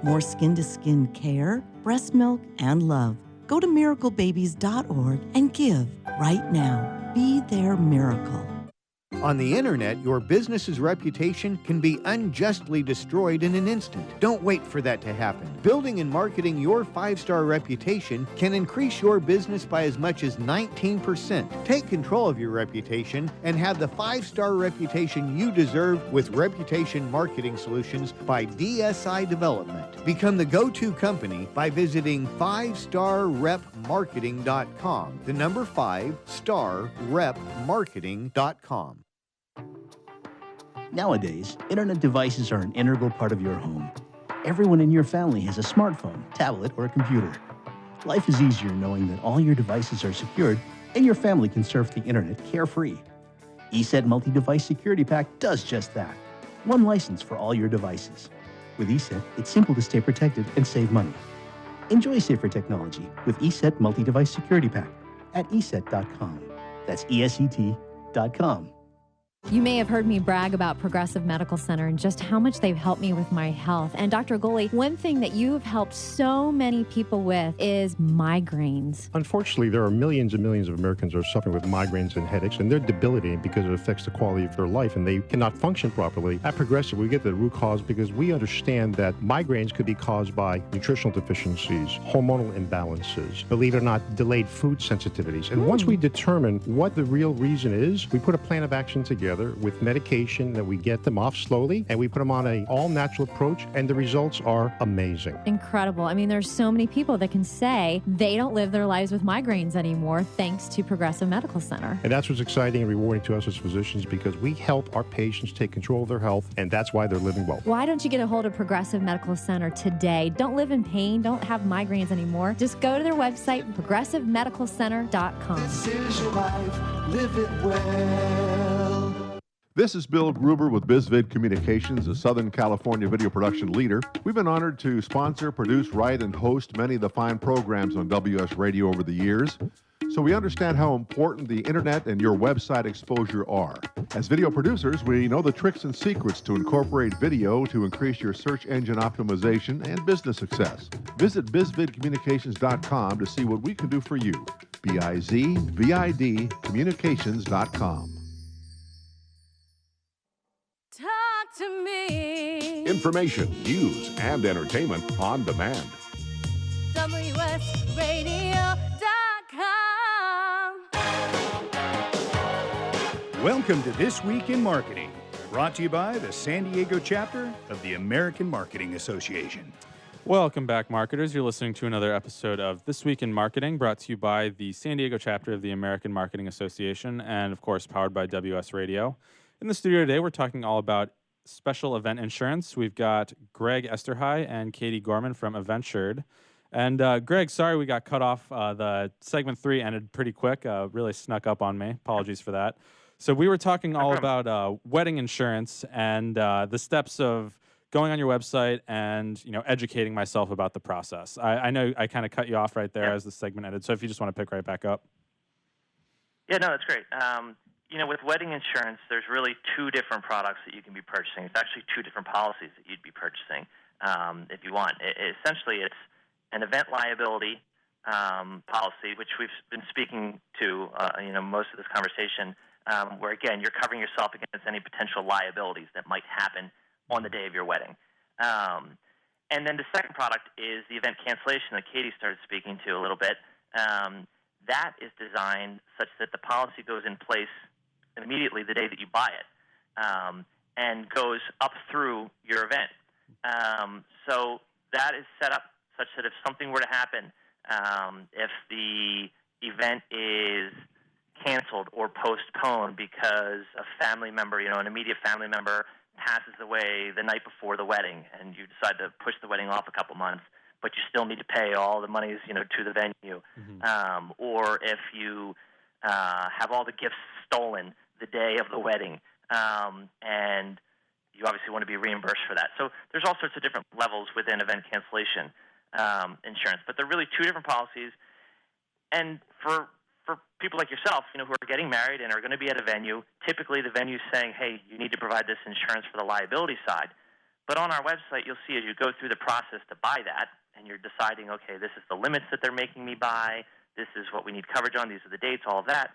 More skin-to-skin care, breast milk, and love. Go to miraclebabies.org and give right now. Be their miracle. On the internet, your business's reputation can be unjustly destroyed in an instant. Don't wait for that to happen. Building and marketing your 5-star reputation can increase your business by as much as 19%. Take control of your reputation and have the 5-star reputation you deserve with Reputation Marketing Solutions by DSI Development. Become the go-to company by visiting 5starrepmarketing.com. The number 5starrepmarketing.com. Nowadays, internet devices are an integral part of your home. Everyone in your family has a smartphone, tablet, or a computer. Life is easier knowing that all your devices are secured and your family can surf the internet carefree. ESET Multi-Device Security Pack does just that. One license for all your devices. With ESET, it's simple to stay protected and save money. Enjoy safer technology with ESET Multi-Device Security Pack at ESET.com. That's ESET.com. You may have heard me brag about Progressive Medical Center and just how much they've helped me with my health. And Dr. Goley, one thing that you have helped so many people with is migraines. Unfortunately, there are millions and millions of Americans who are suffering with migraines and headaches, and they're debilitating because it affects the quality of their life, and they cannot function properly. At Progressive, we get the root cause because we understand that migraines could be caused by nutritional deficiencies, hormonal imbalances, believe it or not, delayed food sensitivities. And once we determine what the real reason is, we put a plan of action together with medication that we get them off slowly, and we put them on an all-natural approach, and the results are amazing. Incredible. I mean, there's so many people that can say they don't live their lives with migraines anymore thanks to Progressive Medical Center. And that's what's exciting and rewarding to us as physicians, because we help our patients take control of their health, and that's why they're living well. Why don't you get a hold of Progressive Medical Center today? Don't live in pain. Don't have migraines anymore. Just go to their website, progressivemedicalcenter.com. This is your life. Live it well. This is Bill Gruber with BizVid Communications, a Southern California video production leader. We've been honored to sponsor, produce, write, and host many of the fine programs on WS Radio over the years. so we understand how important the internet and your website exposure are. As video producers, we know the tricks and secrets to incorporate video to increase your search engine optimization and business success. Visit bizvidcommunications.com to see what we can do for you. BIZVID communications.com. Talk to me. Information, news, and entertainment on demand. WSRadio.com. Welcome to This Week in Marketing, brought to you by the San Diego chapter of the American Marketing Association. Welcome back, marketers. You're listening to another episode of This Week in Marketing, brought to you by the San Diego chapter of the American Marketing Association, and of course, powered by WS Radio. In the studio today, we're talking all about special event insurance. We've got Greg Esterhai and Katie Gorman from EventSured. And Greg, sorry we got cut off. The segment 3 ended pretty quick. Really snuck up on me. Apologies for that. So we were talking all about wedding insurance and the steps of going on your website and educating myself about the process. I know I kind of cut you off right there as the segment ended. So if you just want to pick right back up. Yeah, no, that's great. With wedding insurance, there's really 2 different products that you can be purchasing. It's actually 2 different policies that you'd be purchasing if you want. Essentially, it's an event liability policy, which we've been speaking to, most of this conversation, where, again, you're covering yourself against any potential liabilities that might happen on the day of your wedding. And then the second product is the event cancellation that Katie started speaking to a little bit. That is designed such that the policy goes in place immediately the day that you buy it and goes up through your event. So that is set up such that if something were to happen, if the event is canceled or postponed because a family member, an immediate family member passes away the night before the wedding and you decide to push the wedding off a couple months, but you still need to pay all the monies, to the venue. Or if you have all the gifts stolen the day of the wedding, and you obviously want to be reimbursed for that. So there's all sorts of different levels within event cancellation insurance, but they're really 2 different policies. And for people like yourself, who are getting married and are going to be at a venue, typically the venue's saying, hey, you need to provide this insurance for the liability side. But on our website, you'll see as you go through the process to buy that, and you're deciding, okay, this is the limits that they're making me buy, this is what we need coverage on, these are the dates, all of that.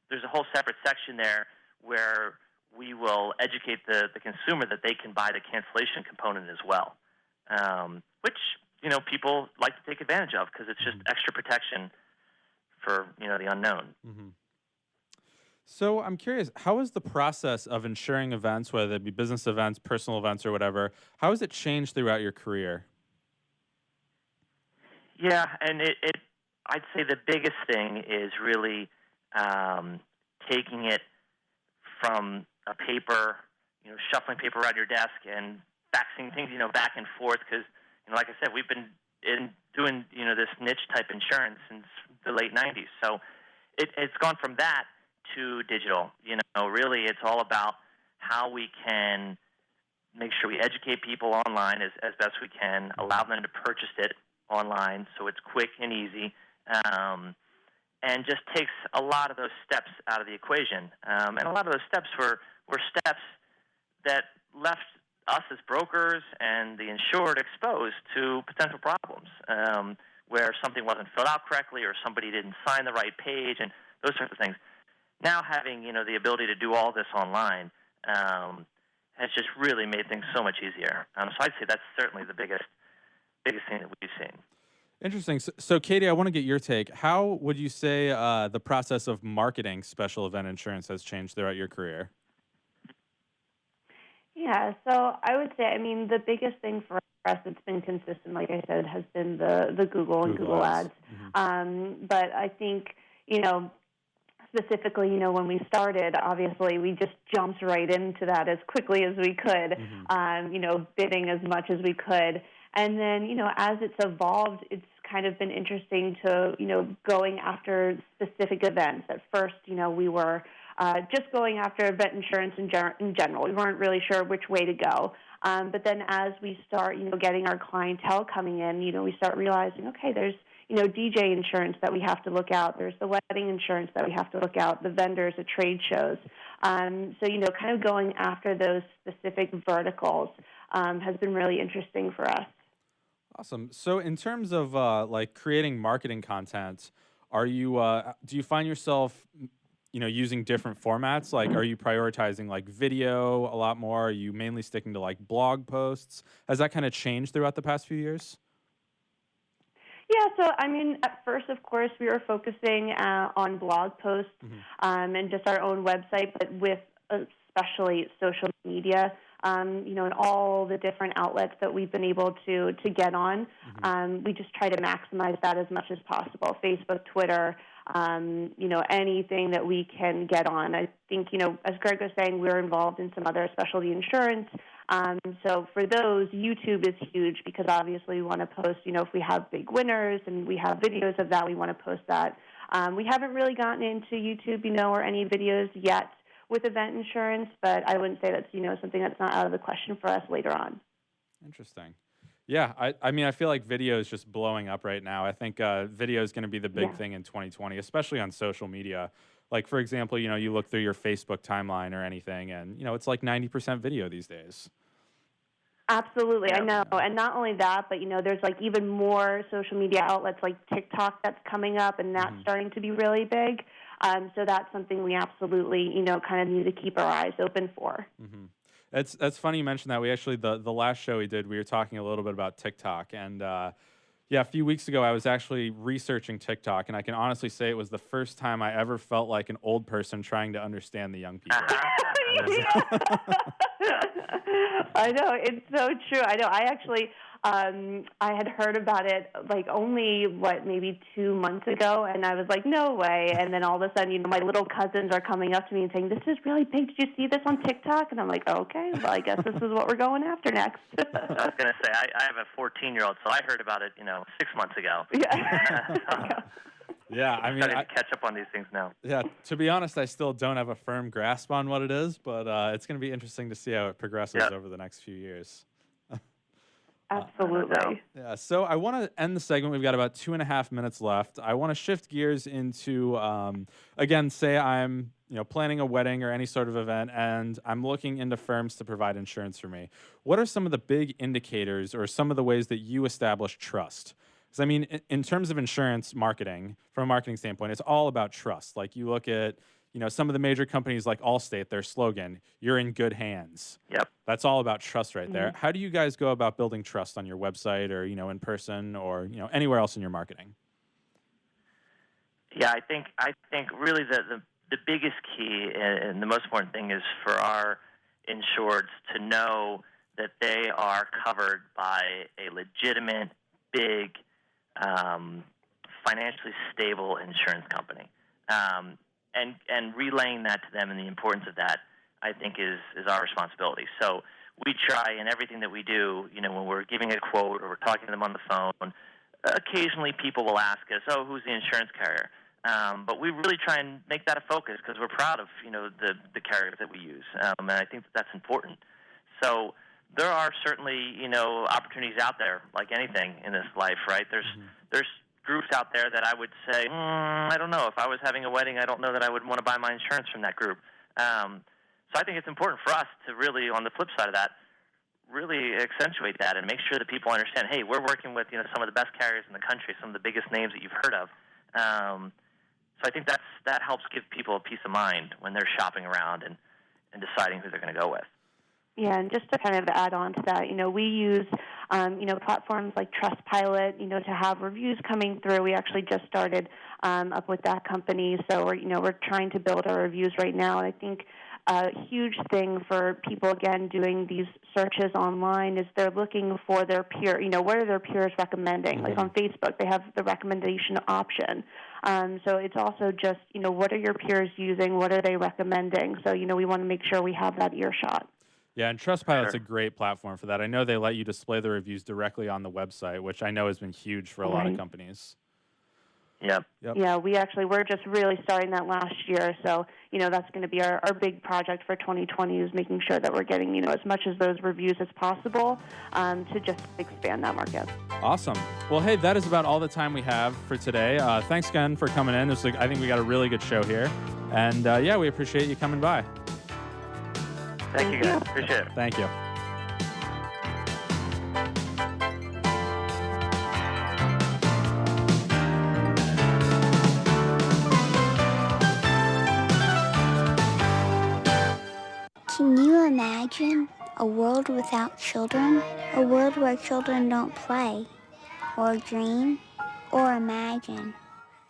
There's a whole separate section there where we will educate the consumer that they can buy the cancellation component as well, which, people like to take advantage of because it's just extra protection for, the unknown. So I'm curious, how is the process of insuring events, whether it be business events, personal events, or whatever, how has it changed throughout your career? Yeah, and I'd say the biggest thing is really taking it from a paper, shuffling paper around your desk and faxing things, back and forth because, like I said, we've been doing, this niche type insurance since the late 90s. So it's gone from that to digital. Really it's all about how we can make sure we educate people online as best we can, allow them to purchase it online so it's quick and easy, and just takes a lot of those steps out of the equation. And a lot of those steps were steps that left us as brokers and the insured exposed to potential problems, where something wasn't filled out correctly or somebody didn't sign the right page and those sorts of things. Now having, the ability to do all this online has just really made things so much easier. So I'd say that's certainly the biggest thing that we've seen. Interesting. So Katie, I want to get your take. How would you say the process of marketing special event insurance has changed throughout your career? Yeah, so I would say, the biggest thing for us that's been consistent, like I said, has been the Google ads. But I think, specifically, when we started, obviously we just jumped right into that as quickly as we could, bidding as much as we could. And then, as it's evolved, it's kind of been interesting to, going after specific events. At first, we were just going after event insurance in general. We weren't really sure which way to go. But then as we start, getting our clientele coming in, we start realizing, okay, there's, DJ insurance that we have to look out. There's the wedding insurance that we have to look out, the vendors at trade shows. So, kind of going after those specific verticals has been really interesting for us. Awesome. So in terms of like creating marketing content, are you do you find yourself using different formats? Like, are you prioritizing like video a lot more? Are you mainly sticking to like blog posts? Has that kind of changed throughout the past few years? Yeah, so at first, of course, we were focusing on blog posts and just our own website, but with especially social media, and all the different outlets that we've been able to get on. We just try to maximize that as much as possible. Facebook, Twitter, anything that we can get on. I think, as Greg was saying, we're involved in some other specialty insurance. So for those, YouTube is huge because obviously we want to post, if we have big winners and we have videos of that, we want to post that. We haven't really gotten into YouTube, or any videos yet with event insurance, but I wouldn't say that's, something that's not out of the question for us later on. Interesting. Yeah, I feel like video is just blowing up right now. I think video is going to be the big thing in 2020, especially on social media. Like, for example, you look through your Facebook timeline or anything, and, it's like 90% video these days. Absolutely, I know. And not only that, but, there's like even more social media outlets like TikTok that's coming up, and that's starting to be really big. So that's something we absolutely, kind of need to keep our eyes open for. That's funny you mentioned that. We actually, the last show we did, we were talking a little bit about TikTok. And a few weeks ago, I was actually researching TikTok, and I can honestly say it was the first time I ever felt like an old person trying to understand the young people. I know, it's so true. I know. I actually, I had heard about it like only, maybe 2 months ago, and I was like, no way. And then all of a sudden, my little cousins are coming up to me and saying, this is really big. Did you see this on TikTok? And I'm like, okay, well, I guess this is what we're going after next. I was going to say, I have a 14-year-old, so I heard about it, 6 months ago. Yeah, I'm starting to catch up on these things now. Yeah, to be honest, I still don't have a firm grasp on what it is, but it's going to be interesting to see how it progresses over the next few years. Absolutely. Yeah, so I want to end the segment. We've got about 2.5 minutes left. I want to shift gears into, again, say I'm planning a wedding or any sort of event, and I'm looking into firms to provide insurance for me. What are some of the big indicators or some of the ways that you establish trust? Because, in terms of insurance marketing, from a marketing standpoint, it's all about trust. Like, you look at, some of the major companies like Allstate, their slogan, you're in good hands. Yep. That's all about trust right there. How do you guys go about building trust on your website or, in person or, anywhere else in your marketing? Yeah, I think really the biggest key and the most important thing is for our insureds to know that they are covered by a legitimate, big, financially stable insurance company, and relaying that to them and the importance of that, I think, is our responsibility. So we try in everything that we do, when we're giving a quote or we're talking to them on the phone, occasionally people will ask us, oh, who's the insurance carrier? But we really try and make that a focus because we're proud of, the carriers that we use, and I think that's important. So there are certainly, opportunities out there, like anything in this life, right? There's groups out there that I would say, I don't know. If I was having a wedding, I don't know that I would want to buy my insurance from that group. So I think it's important for us to really, on the flip side of that, really accentuate that and make sure that people understand, hey, we're working with, some of the best carriers in the country, some of the biggest names that you've heard of. So I think that helps give people a peace of mind when they're shopping around and deciding who they're going to go with. Yeah, and just to kind of add on to that, we use, platforms like Trustpilot, to have reviews coming through. We actually just started up with that company, so we're trying to build our reviews right now. And I think a huge thing for people, again, doing these searches online is they're looking for their peer, what are their peers recommending? Like on Facebook, they have the recommendation option. So it's also just, what are your peers using? What are they recommending? So, we want to make sure we have that earshot. Yeah, and Trustpilot's a great platform for that. I know they let you display the reviews directly on the website, which I know has been huge for a lot of companies. Yep. Yeah, we're just really starting that last year. So, that's going to be our big project for 2020 is making sure that we're getting, as much as those reviews as possible to just expand that market. Awesome. Well, hey, that is about all the time we have for today. Thanks again for coming in. I think we got a really good show here. And we appreciate you coming by. Thank you, guys. Appreciate it. Thank you. Can you imagine a world without children? A world where children don't play, or dream, or imagine?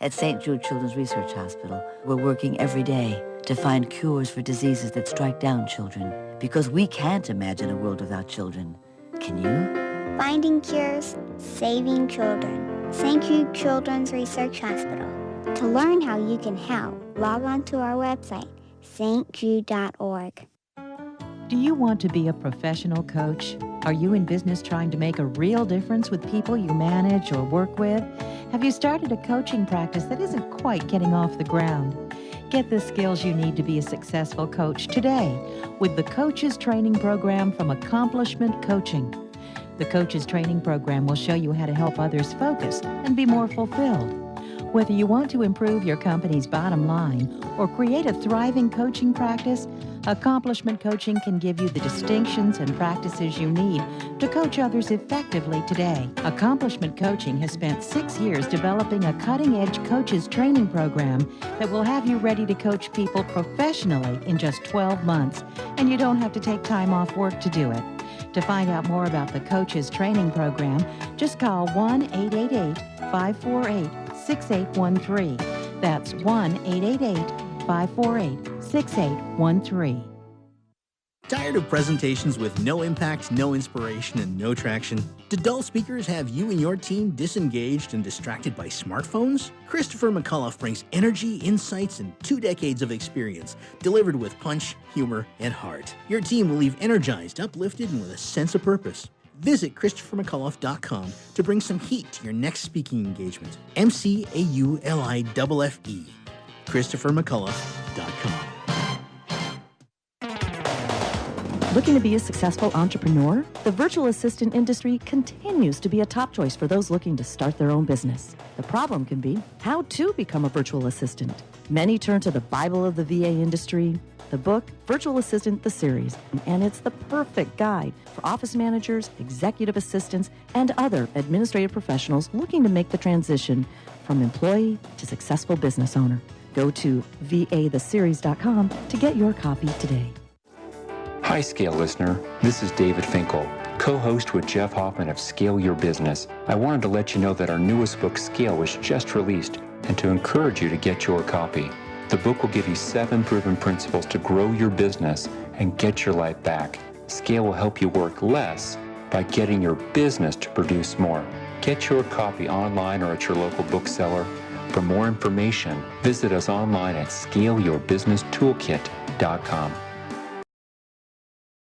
At St. Jude Children's Research Hospital, we're working every day to find cures for diseases that strike down children. Because we can't imagine a world without children. Can you? Finding cures, saving children. St. Jude Children's Research Hospital. To learn how you can help, log on to our website, stjude.org. Do you want to be a professional coach? Are you in business trying to make a real difference with people you manage or work with? Have you started a coaching practice that isn't quite getting off the ground? Get the skills you need to be a successful coach today with the Coaches Training Program from Accomplishment Coaching. The Coaches Training Program will show you how to help others focus and be more fulfilled. Whether you want to improve your company's bottom line or create a thriving coaching practice, Accomplishment Coaching can give you the distinctions and practices you need to coach others effectively today. Accomplishment Coaching has spent 6 years developing a cutting-edge coaches training program that will have you ready to coach people professionally in just 12 months, and you don't have to take time off work to do it. To find out more about the Coaches Training Program, just call 1-888-548-6813. That's 1-888-548-6813. Tired of presentations with no impact, no inspiration, and no traction? Do dull speakers have you and your team disengaged and distracted by smartphones? Christopher McCullough brings energy, insights, and 2 decades of experience, delivered with punch, humor, and heart. Your team will leave energized, uplifted, and with a sense of purpose. Visit ChristopherMcCullough.com to bring some heat to your next speaking engagement. McCulloughe. ChristopherMcCullough.com. Looking to be a successful entrepreneur? The virtual assistant industry continues to be a top choice for those looking to start their own business. The problem can be how to become a virtual assistant. Many turn to the Bible of the VA industry, the book Virtual Assistant, the series, and it's the perfect guide for office managers, executive assistants, and other administrative professionals looking to make the transition from employee to successful business owner. Go to vatheseries.com to get your copy today. Hi, Scale listener. This is David Finkel, co-host with Jeff Hoffman of Scale Your Business. I wanted to let you know that our newest book, Scale, was just released, and to encourage you to get your copy. The book will give you 7 proven principles to grow your business and get your life back. Scale will help you work less by getting your business to produce more. Get your copy online or at your local bookseller. For more information, visit us online at scaleyourbusinesstoolkit.com.